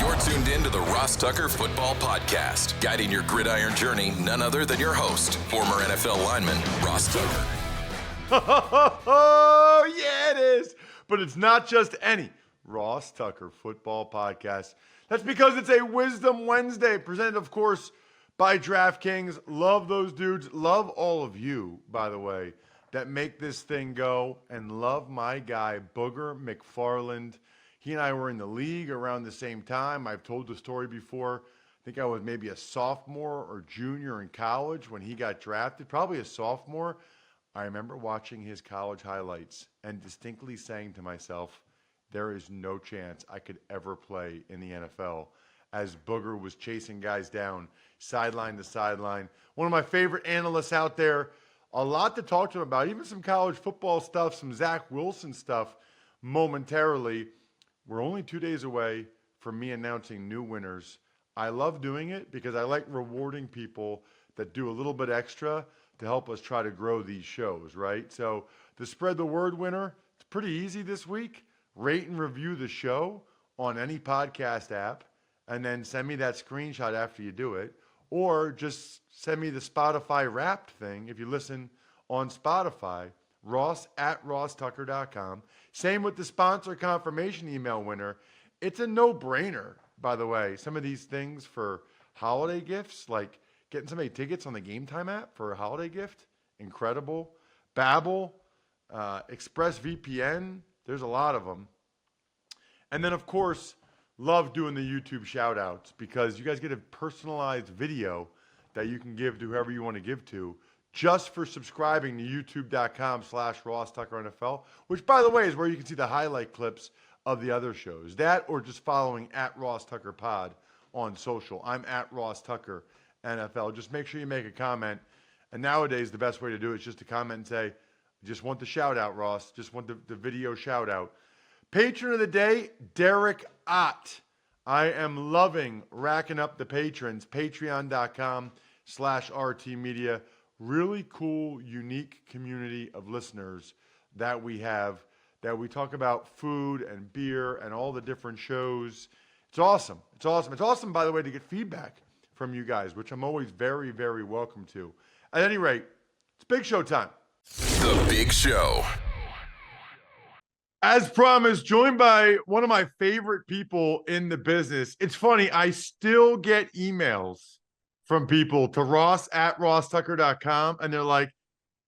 You're tuned in to the Ross Tucker Football Podcast, guiding your gridiron journey, none other than your host, former NFL lineman, Ross Tucker. Oh, yeah, it is. But it's not just any Ross Tucker Football Podcast. That's because it's a Wisdom Wednesday, presented, of course, by DraftKings. Love those dudes. Love all of you, by the way, that make this thing go. And love my guy, Booger McFarland. He and I were in the league around the same time. I've told the story before. I think I was maybe a sophomore or junior in college when he got drafted, probably a sophomore. I remember watching his college highlights and distinctly saying to myself, there is no chance I could ever play in the NFL, as Booger was chasing guys down sideline to sideline. One of my favorite analysts out there. A lot to talk to him about, even some college football stuff, some Zach Wilson stuff momentarily. We're only 2 days away from me announcing new winners. I love doing it because I like rewarding people that do a little bit extra to help us try to grow these shows, right? So the Spread the Word winner, it's pretty easy this week. Rate and review the show on any podcast app, and then send me that screenshot after you do it. Or just send me the Spotify Wrapped thing if you listen on Spotify, ross@rosstucker.com. Same with the sponsor confirmation email winner. It's a no-brainer, by the way. Some of these things for holiday gifts, like getting somebody tickets on the Game Time app for a holiday gift, incredible. Babbel, ExpressVPN, there's a lot of them. And then, of course, love doing the YouTube shout-outs because you guys get a personalized video that you can give to whoever you want to give to just for subscribing to youtube.com/RossTuckerNFL, which, by the way, is where you can see the highlight clips of the other shows. That or just following @RossTuckerPod on social. I'm @RossTuckerNFL. Just make sure you make a comment. And nowadays, the best way to do it is just to comment and say, just want the shout-out, Ross. Just want the video shout-out. Patron of the day, Derek Ott. I am loving racking up the patrons. Patreon.com/RT Media. Really cool, unique community of listeners that we have, that we talk about food and beer and all the different shows. It's awesome. It's awesome. It's awesome, by the way, to get feedback from you guys, which I'm always very, very welcome to. At any rate, it's Big Show time. The Big Show. As promised, joined by one of my favorite people in the business. It's funny, I still get emails from people to ross@rosstucker.com, and they're like,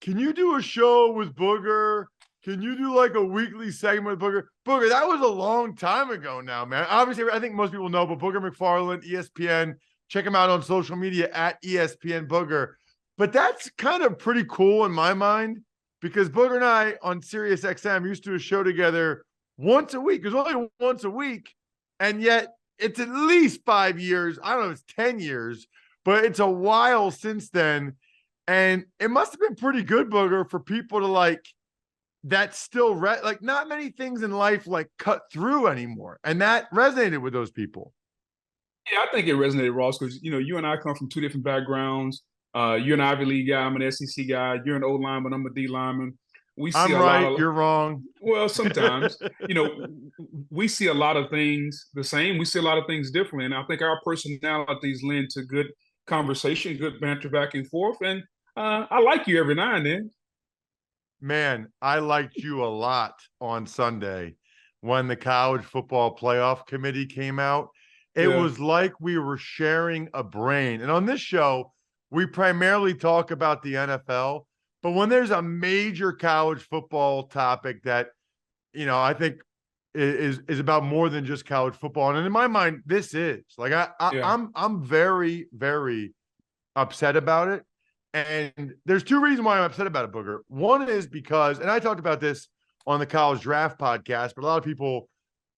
can you do a show with Booger? Can you do like a weekly segment with Booger? Booger, that was a long time ago now, man. Obviously, I think most people know, but Booger McFarland, ESPN, check him out on social media @ESPN Booger. But that's kind of pretty cool in my mind, because Booger and I on Sirius XM used to do a show together once a week. It was only once a week, and yet it's at least 5 years. I don't know if it's 10 years, but it's a while since then. And it must have been pretty good, Booger, for people to like that still like not many things in life like cut through anymore. And that resonated with those people. Yeah, I think it resonated, Ross, because, you and I come from two different backgrounds. You're an Ivy League guy. I'm an SEC guy. You're an O lineman. I'm a D lineman. I'm right. You're wrong. Well, sometimes, we see a lot of things the same. We see a lot of things differently. And I think our personalities lend to good conversation, good banter back and forth. And I like you every now and then. Man, I liked you a lot on Sunday when the college football playoff committee came out. It was like we were sharing a brain. And on this show, we primarily talk about the NFL, but when there's a major college football topic that, I think is about more than just college football. And in my mind, this is like, I'm very, very upset about it. And there's two reasons why I'm upset about it, Booger. One is because, and I talked about this on the College Draft podcast, but a lot of people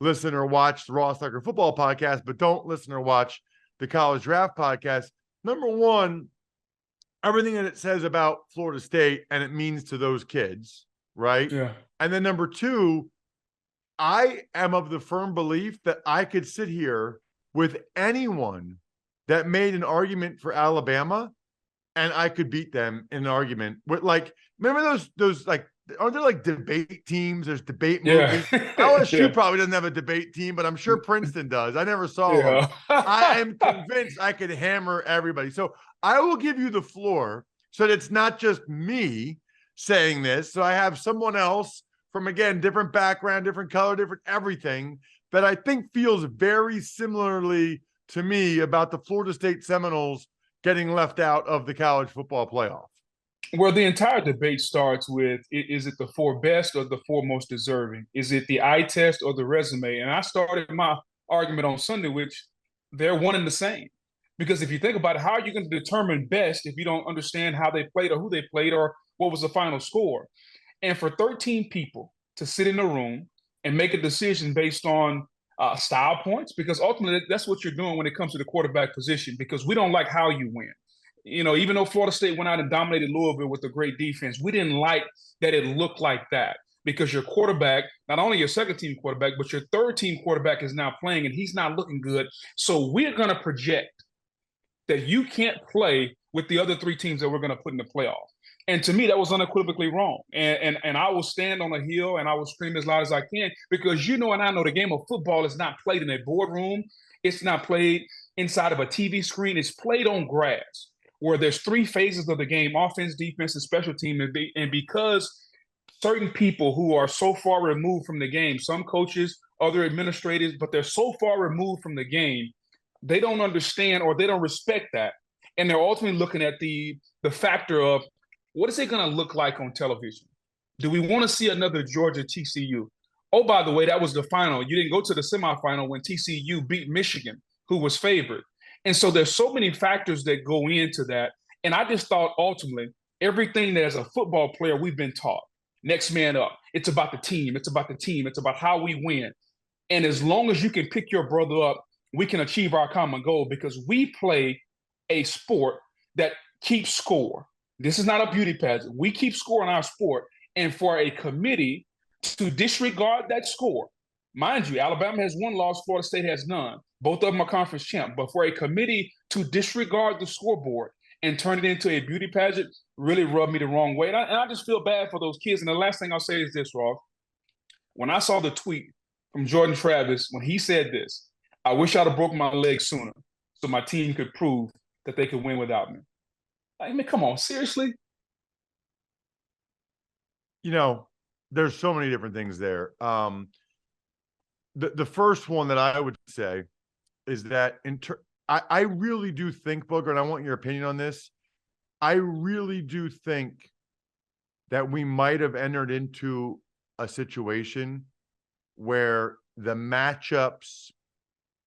listen or watch the Ross Tucker Football podcast, but don't listen or watch the College Draft podcast. Number one, everything that it says about Florida State and it means to those kids, right? Yeah. And then number two, I am of the firm belief that I could sit here with anyone that made an argument for Alabama and I could beat them in an argument with, like, remember those like aren't there like debate teams? There's debate Yeah. movies. LSU Yeah. probably doesn't have a debate team, but I'm sure Princeton does. I never saw one. Yeah. I am convinced I could hammer everybody. So I will give you the floor so that it's not just me saying this. So I have someone else from, again, different background, different color, different everything, that I think feels very similarly to me about the Florida State Seminoles getting left out of the college football playoff. Well, the entire debate starts with, is it the four best or the four most deserving? Is it the eye test or the resume? And I started my argument on Sunday, which they're one and the same. Because if you think about it, how are you going to determine best if you don't understand how they played or who they played or what was the final score? And for 13 people to sit in a room and make a decision based on style points, because ultimately that's what you're doing when it comes to the quarterback position, because we don't like how you win. Even though Florida State went out and dominated Louisville with a great defense, we didn't like that it looked like that, because your quarterback, not only your second team quarterback, but your third team quarterback is now playing and he's not looking good. So we're going to project that you can't play with the other three teams that we're going to put in the playoff. And to me, that was unequivocally wrong. And I will stand on a hill and I will scream as loud as I can, because and I know the game of football is not played in a boardroom. It's not played inside of a TV screen. It's played on grass, where there's three phases of the game: offense, defense, and special team. And because certain people who are so far removed from the game, some coaches, other administrators, but they're so far removed from the game, they don't understand or they don't respect that. And they're ultimately looking at the factor of, what is it going to look like on television? Do we want to see another Georgia TCU? Oh, by the way, that was the final. You didn't go to the semifinal when TCU beat Michigan, who was favored. And so there's so many factors that go into that. And I just thought ultimately everything that as a football player we've been taught, next man up. It's about the team. It's about the team. It's about how we win. And as long as you can pick your brother up, we can achieve our common goal, because we play a sport that keeps score. This is not a beauty pageant. We keep score in our sport. And for a committee to disregard that score, mind you, Alabama has one loss, Florida State has none. Both of them are conference champ. But for a committee to disregard the scoreboard and turn it into a beauty pageant really rubbed me the wrong way. And I just feel bad for those kids. And the last thing I'll say is this, Ross. When I saw the tweet from Jordan Travis, when he said this, I wish I'd have broken my leg sooner so my team could prove that they could win without me. I mean, come on, seriously? There's so many different things there. The first one that I would say is that I really do think, Booger, and I want your opinion on this. I really do think that we might have entered into a situation where the matchups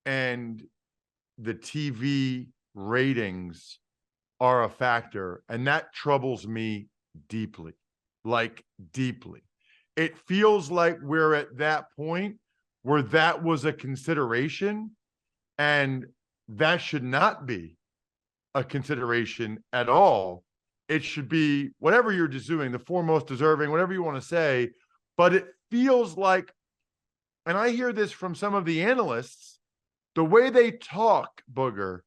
and the TV ratings are a factor, and that troubles me deeply, like deeply. It feels like we're at that point where that was a consideration, and that should not be a consideration at all. It should be whatever you're just doing, the foremost deserving, whatever you want to say. But it feels like, and I hear this from some of the analysts, the way they talk, Booger,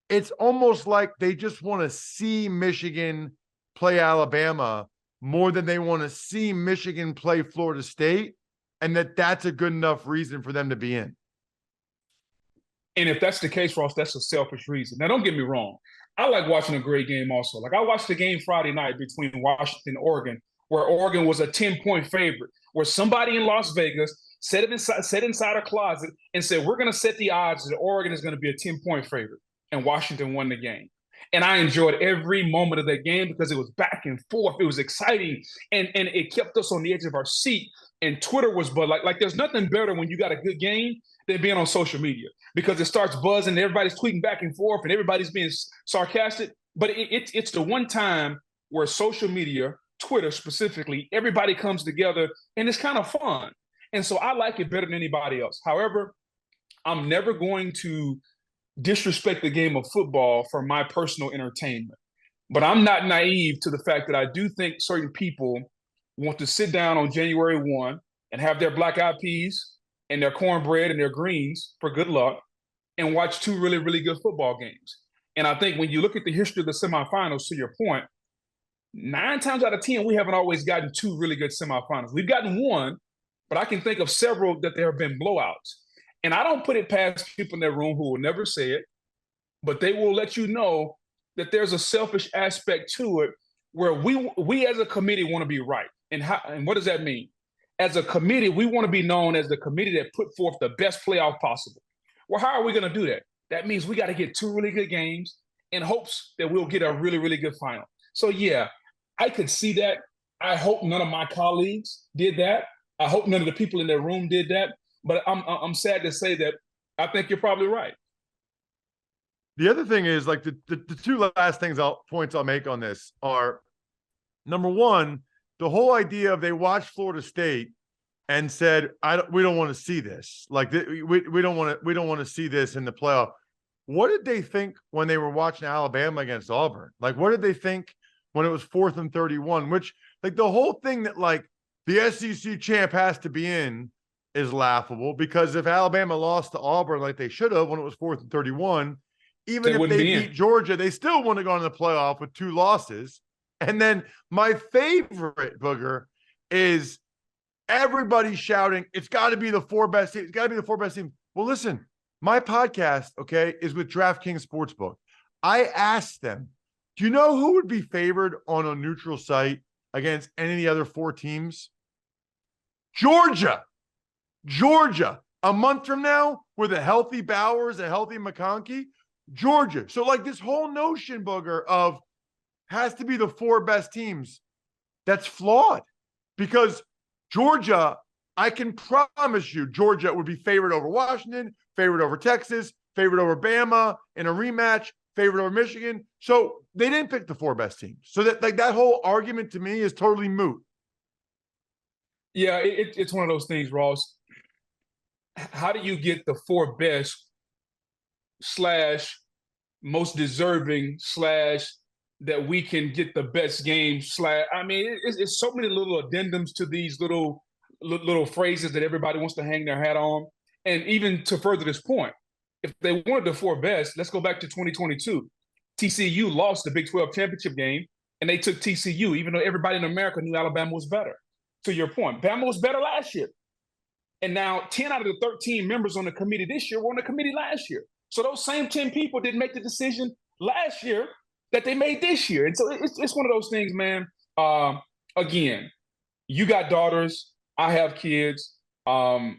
it's almost like they just want to see Michigan play Alabama more than they want to see Michigan play Florida State, and that's a good enough reason for them to be in. And if that's the case, Ross, that's a selfish reason. Now, don't get me wrong. I like watching a great game also. Like, I watched the game Friday night between Washington and Oregon, where Oregon was a 10-point favorite, where somebody in Las Vegas sat inside a closet and said, we're going to set the odds that Oregon is going to be a 10-point favorite. And Washington won the game. And I enjoyed every moment of that game because it was back and forth. It was exciting. And it kept us on the edge of our seat. And Twitter was, but like there's nothing better when you got a good game than being on social media, because it starts buzzing and everybody's tweeting back and forth and everybody's being sarcastic. But it's the one time where social media, Twitter specifically, everybody comes together and it's kind of fun. And so I like it better than anybody else. However, I'm never going to disrespect the game of football for my personal entertainment. But I'm not naive to the fact that I do think certain people want to sit down on January 1 and have their black eyed peas and their cornbread and their greens for good luck and watch two really, really good football games. And I think when you look at the history of the semifinals, to your point, 9 times out of 10, we haven't always gotten 2 really good semifinals. We've gotten 1, but I can think of several that there have been blowouts. And I don't put it past people in that room who will never say it, but they will let you know that there's a selfish aspect to it where we as a committee want to be right. And what does that mean? As a committee, we want to be known as the committee that put forth the best playoff possible. Well, how are we going to do that? That means we got to get 2 really good games in hopes that we'll get a really, really good final. So, yeah, I could see that. I hope none of my colleagues did that. I hope none of the people in their room did that. But I'm sad to say that I think you're probably right. The other thing is, like, the 2 last points I'll make on this are, number one, the whole idea of they watched Florida State and said, we don't want to see this. Like, we don't want to see this in the playoff. What did they think when they were watching Alabama against Auburn? Like, what did they think when it was 4th and 31? Which, like, the whole thing that, like, the SEC champ has to be in is laughable, because if Alabama lost to Auburn like they should have when it was 4th and 31, even if they beat Georgia, they still wouldn't have gone to the playoff with 2 losses. And then my favorite, Booger, is everybody shouting, it's got to be the 4 best teams. It's got to be the 4 best teams. Well, listen, my podcast, okay, is with DraftKings Sportsbook. I asked them, do you know who would be favored on a neutral site against any of the other 4 teams? Georgia. A month from now, with a healthy Bowers, a healthy McConkey, Georgia. So, like, this whole notion, Booger, of has to be the 4 best teams, that's flawed, because Georgia, I can promise you, Georgia would be favored over Washington, favored over Texas, favored over Bama in a rematch, favored over Michigan. So they didn't pick the 4 best teams. So that whole argument to me is totally moot. Yeah, it's one of those things, Ross. How do you get the 4 best / most deserving / that we can get the best game / I mean, it's so many little addendums to these little phrases that everybody wants to hang their hat on. And even to further this point, if they wanted the 4 best, let's go back to 2022. TCU lost the Big 12 championship game, and they took TCU, even though everybody in America knew Alabama was better. To your point, Bama was better last year. And now 10 out of the 13 members on the committee this year were on the committee last year. So those same 10 people didn't make the decision last year that they made this year. And so it's one of those things, man. Again, you got daughters. I have kids. And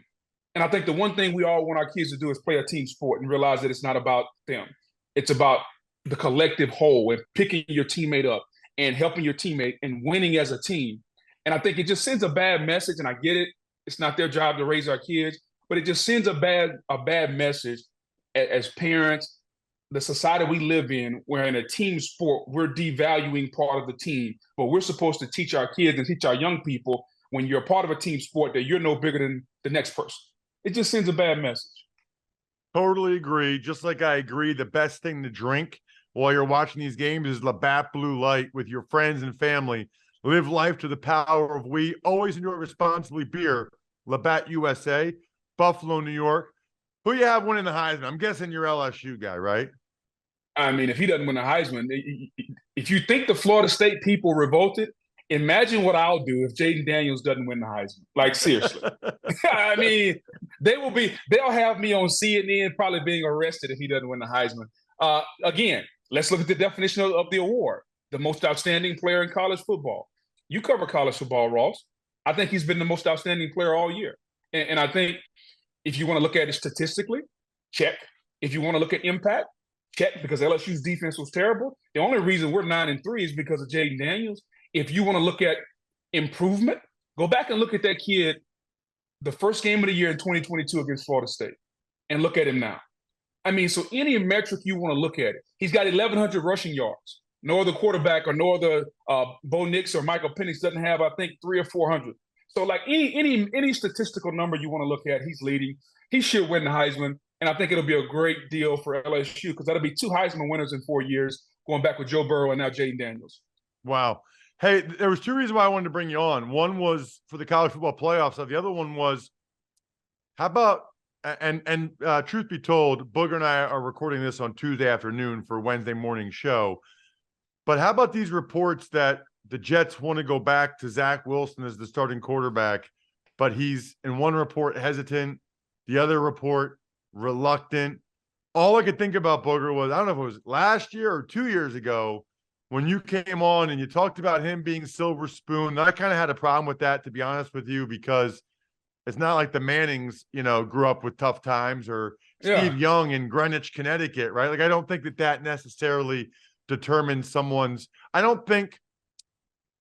I think the one thing we all want our kids to do is play a team sport and realize that it's not about them. It's about the collective whole and picking your teammate up and helping your teammate and winning as a team. And I think it just sends a bad message, and I get it. It's not their job to raise our kids, but it just sends a bad message as parents, the society we live in, where in a team sport, we're devaluing part of the team. But we're supposed to teach our kids and teach our young people, when you're a part of a team sport, that you're no bigger than the next person. It just sends a bad message. Totally agree. Just like I agree, the best thing to drink while you're watching these games is Labatt Blue Light with your friends and family. Live life to the power of we. Always enjoy responsibly beer. Labatt USA, Buffalo, New York. Who you have winning the Heisman? I'm guessing you're LSU guy, right? I mean, if he doesn't win the Heisman, if you think the Florida State people revolted, imagine what I'll do if Jaden Daniels doesn't win the Heisman. Like, seriously. I mean, they'll have me on CNN probably being arrested if he doesn't win the Heisman. Again, let's look at the definition of the award. The most outstanding player in college football. You cover college football, Ross. I think he's been the most outstanding player all year. And I think if you want to look at it statistically, check. If you want to look at impact, check, because LSU's defense was terrible. The only reason we're 9-3 is because of Jaden Daniels. If you want to look at improvement, go back and look at that kid the first game of the year in 2022 against Florida State and look at him now. I mean, so any metric you want to look at it, he's got 1,100 rushing yards. No other quarterback or no other Bo Nix or Michael Penix doesn't have, I think, 300 or 400. So, like, any statistical number you want to look at, he's leading. He should win the Heisman, and I think it'll be a great deal for LSU because that'll be 2 Heisman winners in 4 years, going back with Joe Burrow and now Jaden Daniels. Wow. Hey, there was 2 reasons why I wanted to bring you on. One was for the college football playoffs. So the other one was, how about, and truth be told, Booger and I are recording this on Tuesday afternoon for Wednesday morning show. But how about these reports that the Jets want to go back to Zach Wilson as the starting quarterback, but he's in one report hesitant, the other report reluctant. All I could think about, Booger, was I don't know if it was last year or 2 years ago when you came on and you talked about him being silver spoon. And I kind of had a problem with that, to be honest with you, because it's not like the Mannings, grew up with tough times, or Steve Young in Greenwich, Connecticut, right? Like, I don't think that necessarily determines I don't think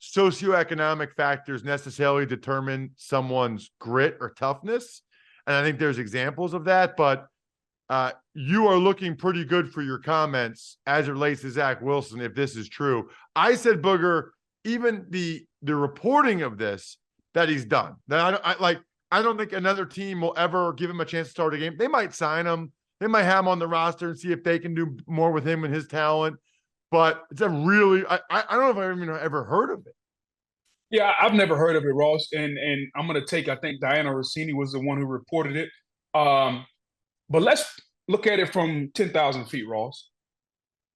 socioeconomic factors necessarily determine someone's grit or toughness. And I think there's examples of that, but you are looking pretty good for your comments as it relates to Zach Wilson, if this is true. I said, Booger, even the reporting of this, that he's done. That I don't think another team will ever give him a chance to start a game. They might sign him. They might have him on the roster and see if they can do more with him and his talent. But it's a really, I don't know if I've even ever heard of it. Yeah, I've never heard of it, Ross. And I'm going to take, I think Diana Rossini was the one who reported it. But let's look at it from 10,000 feet, Ross.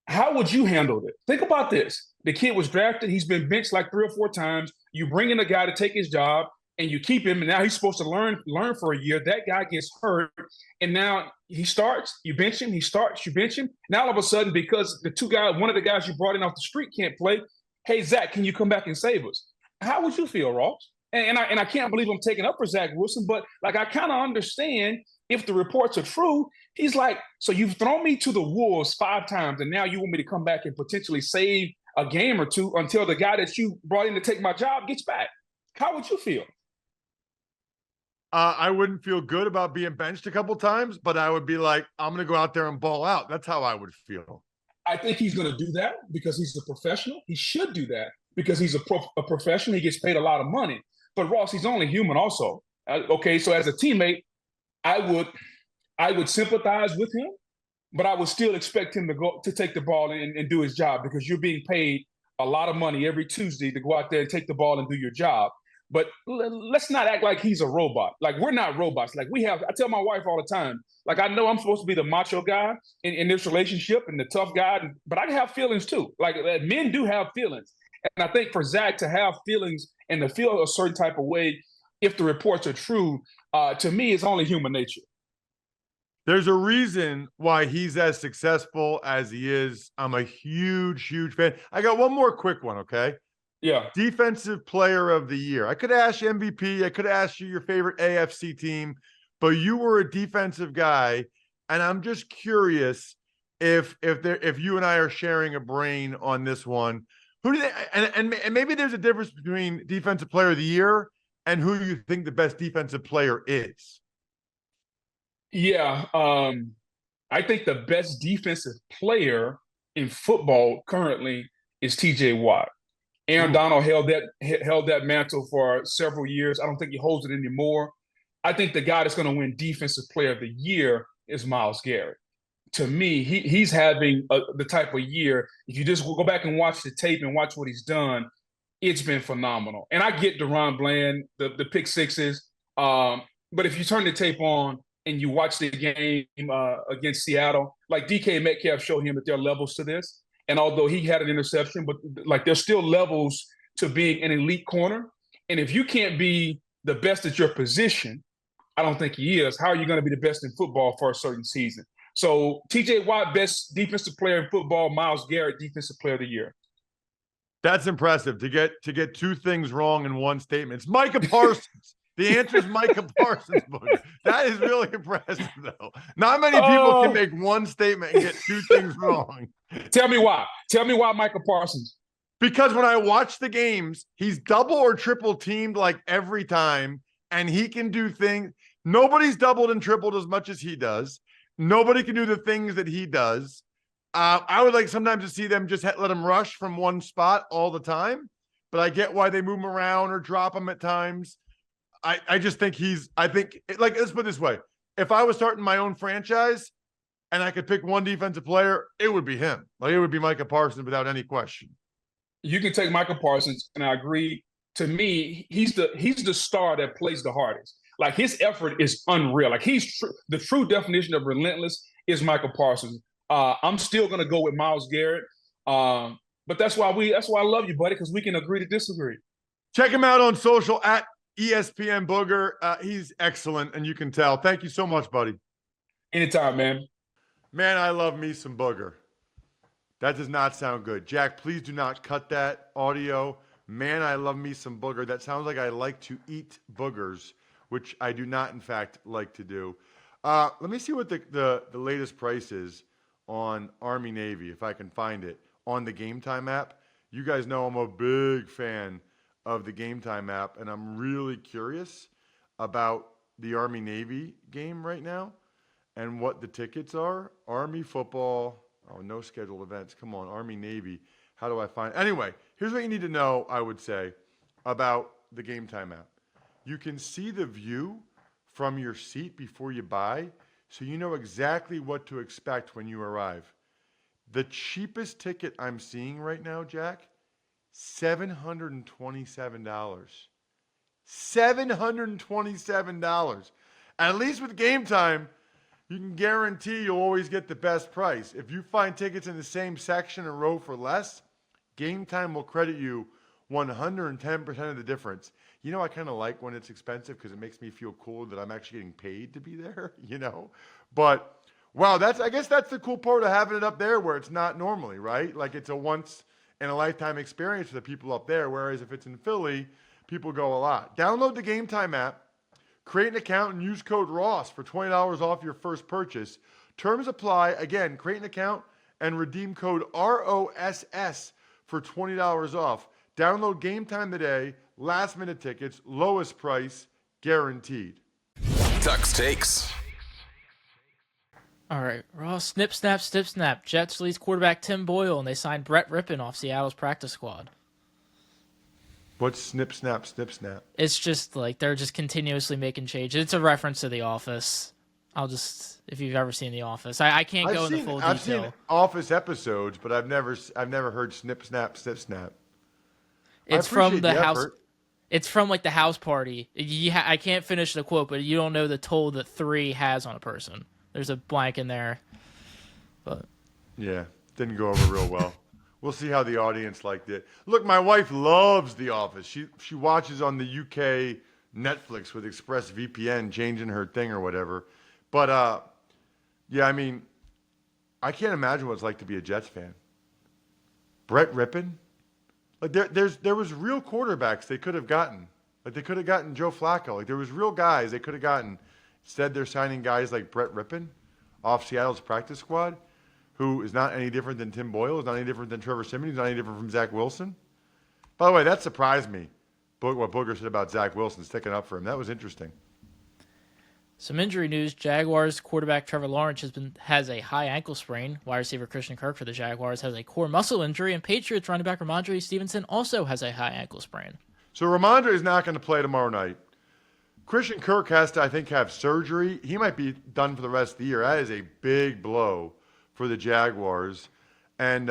How would you handle it? Think about this. The kid was drafted. He's been benched like 3 or 4 times. You bring in a guy to take his job, and you keep him, and now he's supposed to learn for a year. That guy gets hurt, and now he starts, you bench him, he starts, you bench him. Now all of a sudden, because one of the guys you brought in off the street can't play, hey, Zach, can you come back and save us? How would you feel, Ross? And I can't believe I'm taking up for Zach Wilson, but like, I kind of understand if the reports are true. He's like, so you've thrown me to the wolves 5 times, and now you want me to come back and potentially save a game or two until the guy that you brought in to take my job gets back. How would you feel? I wouldn't feel good about being benched a couple times, but I would be like, I'm going to go out there and ball out. That's how I would feel. I think he's going to do that because he's a professional. He should do that because he's a professional. He gets paid a lot of money. But Ross, he's only human also. Okay, so as a teammate, I would sympathize with him, but I would still expect him to take the ball and do his job, because you're being paid a lot of money every Tuesday to go out there and take the ball and do your job. But let's not act like he's a robot. Like, we're not robots. Like, I tell my wife all the time, like, I know I'm supposed to be the macho guy in this relationship and the tough guy, but I have feelings too. Like, men do have feelings. And I think for Zach to have feelings and to feel a certain type of way, if the reports are true, to me, it's only human nature. There's a reason why he's as successful as he is. I'm a huge, huge fan. I got one more quick one, okay? Yeah. Defensive player of the year. I could ask you MVP. I could ask you your favorite AFC team, but you were a defensive guy, and I'm just curious if you and I are sharing a brain on this one. Who do they and maybe there's a difference between defensive player of the year and who you think the best defensive player is? Yeah, I think the best defensive player in football currently is TJ Watt. Aaron Donald held that mantle for several years. I don't think he holds it anymore. I think the guy that's going to win Defensive Player of the Year is Myles Garrett. To me, he's having the type of year. If you just go back and watch the tape and watch what he's done, it's been phenomenal. And I get DeRon Bland, the pick sixes, but if you turn the tape on and you watch the game against Seattle, like DK Metcalf showed him that there are levels to this. And although he had an interception, but like, there's still levels to being an elite corner. And if you can't be the best at your position, I don't think he is. How are you going to be the best in football for a certain season? So TJ Watt, best defensive player in football. Myles Garrett, Defensive Player of the Year. That's impressive to get 2 things wrong in one statement. It's Micah Parsons. The answer is Micah Parsons. That is really impressive, though. Not many people can make one statement and get 2 things wrong. Tell me why. Tell me why Micah Parsons. Because when I watch the games, he's double or triple teamed like every time, and he can do things. Nobody's doubled and tripled as much as he does. Nobody can do the things that he does. I would like sometimes to see them just let him rush from one spot all the time, but I get why they move him around or drop him at times. I just think like, let's put it this way. If I was starting my own franchise and I could pick one defensive player, it would be him. Like, it would be Micah Parsons without any question. You can take Micah Parsons, and I agree. To me, he's the star that plays the hardest. Like, his effort is unreal. Like, the true definition of relentless is Micah Parsons. I'm still going to go with Myles Garrett. But that's why I love you, buddy, because we can agree to disagree. Check him out on social at ESPN Booger. He's excellent, and you can tell. Thank you so much, buddy. Anytime, man. Man, I love me some Booger. That does not sound good. Jack, please do not cut that audio. Man, I love me some Booger. That sounds like I like to eat boogers, which I do not, in fact, like to do. Let me see what the latest price is on Army-Navy, if I can find it, on the Game Time app. You guys know I'm a big fan of the Game Time app, and I'm really curious about the Army-Navy game right now and what the tickets are. Army football, no scheduled events. Come on, Army-Navy. How do I find? Anyway, here's what you need to know, I would say, about the Game Time app. You can see the view from your seat before you buy, so you know exactly what to expect when you arrive. The cheapest ticket I'm seeing right now, Jack, $727. $727. At least with Game Time, you can guarantee you'll always get the best price. If you find tickets in the same section or row for less, Game Time will credit you 110% of the difference. You know, I kind of like when it's expensive because it makes me feel cool that I'm actually getting paid to be there, you know? But, wow, I guess that's the cool part of having it up there where it's not normally, right? Like it's a once-in-a-lifetime experience for the people up there, whereas if it's in Philly, people go a lot. Download the Game Time app, create an account, and use code ROSS for $20 off your first purchase. Terms apply. Again, create an account and redeem code ROSS for $20 off. Download Game Time today. Last-minute tickets, lowest price, guaranteed. Tuck's Takes. All right, Ross, snip, snap, snip, snap. Jets release quarterback Tim Boyle, and they signed Brett Rippon off Seattle's practice squad. What's snip, snap, snip, snap? It's just like they're just continuously making changes. It's a reference to The Office. If you've ever seen The Office. I can't go into full detail. I've seen Office episodes, but I've never heard snip, snap, snip, snap. It's from the house. It's from like the house party. I can't finish the quote, but you don't know the toll that 3 has on a person. There's a blank in there, but yeah, didn't go over real well. We'll see how the audience liked it. Look, my wife loves The Office. She watches on the UK Netflix with ExpressVPN, changing her thing or whatever. But yeah, I mean, I can't imagine what it's like to be a Jets fan. Brett Rippon. Like there was real quarterbacks they could have gotten. Like they could have gotten Joe Flacco. Like there was real guys they could have gotten. Instead, they're signing guys like Brett Rippon off Seattle's practice squad, who is not any different than Tim Boyle, is not any different than Trevor Siemian, is not any different from Zach Wilson. By the way, that surprised me. What Booger said about Zach Wilson sticking up for him. That was interesting. Some injury news. Jaguars quarterback Trevor Lawrence has a high ankle sprain. Wide receiver Christian Kirk for the Jaguars has a core muscle injury, and Patriots running back Ramondre Stevenson also has a high ankle sprain. So Ramondre is not going to play tomorrow night. Christian Kirk has to, I think, have surgery. He might be done for the rest of the year. That is a big blow for the Jaguars. And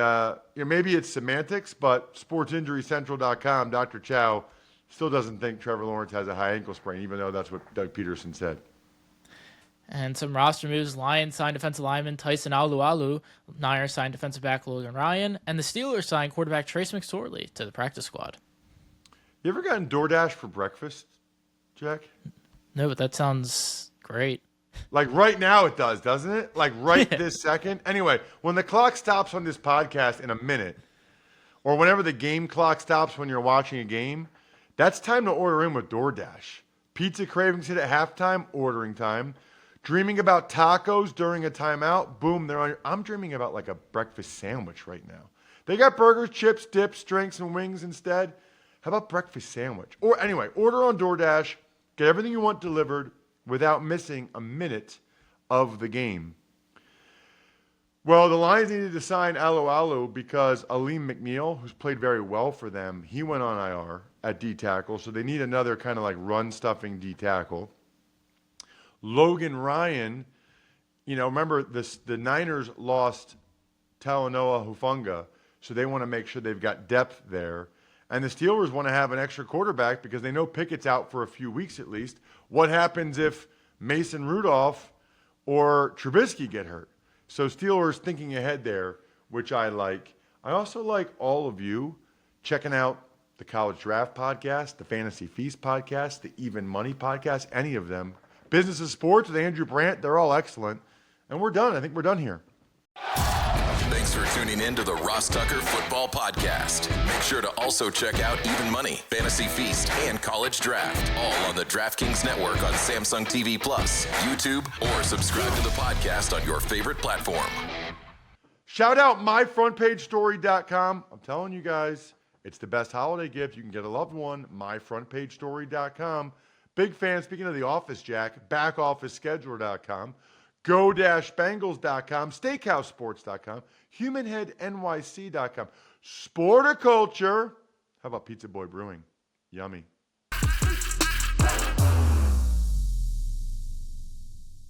maybe it's semantics, but sportsinjurycentral.com, Dr. Chow still doesn't think Trevor Lawrence has a high ankle sprain, even though that's what Doug Peterson said. And some roster moves. Lions signed defensive lineman Tyson Alualu. Niners signed defensive back Logan Ryan. And the Steelers signed quarterback Trace McSorley to the practice squad. You ever gotten DoorDash for breakfast, Jack? No, but that sounds great. Like right now it does, doesn't it? Like right this second. Anyway, when the clock stops on this podcast in a minute, or whenever the game clock stops when you're watching a game, that's time to order in with DoorDash. Pizza cravings hit at halftime, ordering time. Dreaming about tacos during a timeout, boom, they're on. I'm dreaming about like a breakfast sandwich right now. They got burgers, chips, dips, drinks, and wings instead. How about breakfast sandwich? Or anyway, order on DoorDash, get everything you want delivered without missing a minute of the game. Well, the Lions needed to sign Alu because Aleem McNeil, who's played very well for them, he went on IR at D tackle, so they need another kind of like run-stuffing D tackle. Logan Ryan, remember the Niners lost Talanoa Hufanga, so they want to make sure they've got depth there. And the Steelers want to have an extra quarterback because they know Pickett's out for a few weeks at least. What happens if Mason Rudolph or Trubisky get hurt? So Steelers thinking ahead there, which I like. I also like all of you checking out the College Draft Podcast, the Fantasy Feast Podcast, the Even Money Podcast, any of them. Business of Sports with Andrew Brandt, they're all excellent. And we're done. I think we're done here. Thanks for tuning in to the Ross Tucker Football Podcast. Make sure to also check out Even Money, Fantasy Feast, and College Draft, all on the DraftKings Network on Samsung TV Plus, YouTube, or subscribe to the podcast on your favorite platform. Shout out myfrontpagestory.com. I'm telling you guys, it's the best holiday gift you can get a loved one. Myfrontpagestory.com. Big fan, speaking of The Office, Jack, backofficescheduler.com. Go-Bengals.com, SteakhouseSports.com, HumanHeadNYC.com, Sporticulture. How about Pizza Boy Brewing? Yummy.